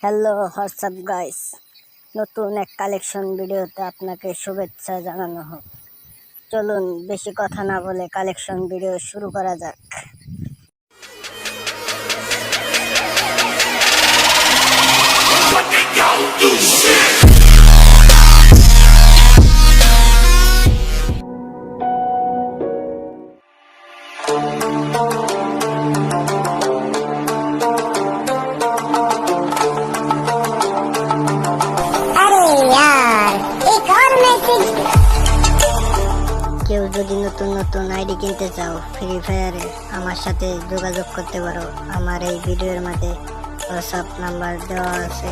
Hello WhatsApp guys, নতুন এক collection ভিডিওতে আপনাকে শুভেচ্ছা জানানো হোক। চলুন বেশি কথা না বলে কালেকশন ভিডিও শুরু করা যাক। কেউ যদি নতুন নতুন আইডি কিনতে চাও ফ্রি ফায়ারে, আমার সাথে যোগাযোগ করতে পারো। আমার এই ভিডিওর মধ্যে হোয়াটসঅ্যাপ নাম্বার দেওয়া আছে।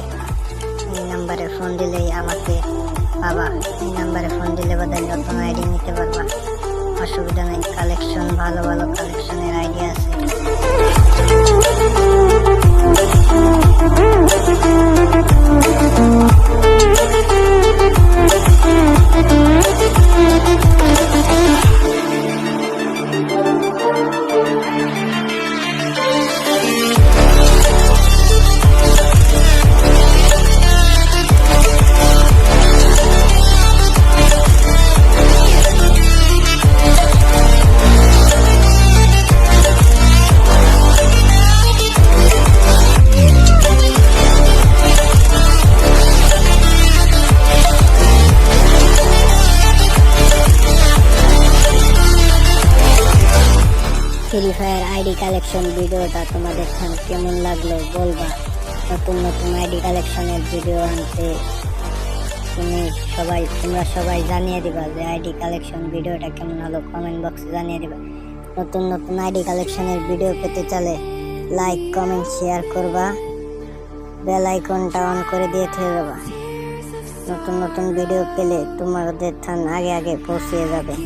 এই নাম্বারে ফোন দিলেই আমাকে পাবা। এই নাম্বারে ফোন দিলে বোধহয় নতুন আইডি নিতে পারবা, অসুবিধা নেই। কালেকশন ভালো ভালো কালেকশনের আইডিয়া আছে। ফ্রি ফায়ার আইডি কালেকশন ভিডিওটা তোমাদের কেমন লাগলো বলবা। নতুন নতুন আইডি কালেকশনের ভিডিও আনতে তোমরা সবাই জানিয়ে দিবা যে আইডি কালেকশন ভিডিওটা কেমন হলো, কমেন্ট বক্সে জানিয়ে দিবা। নতুন নতুন আইডি কালেকশনের ভিডিও পেতে চাইলে লাইক কমেন্ট শেয়ার করবা, বেল আইকনটা অন করে দিয়ে থেকে যাবা। নতুন নতুন ভিডিও পেলে তোমাদের আগে আগে পৌঁছে যাবে।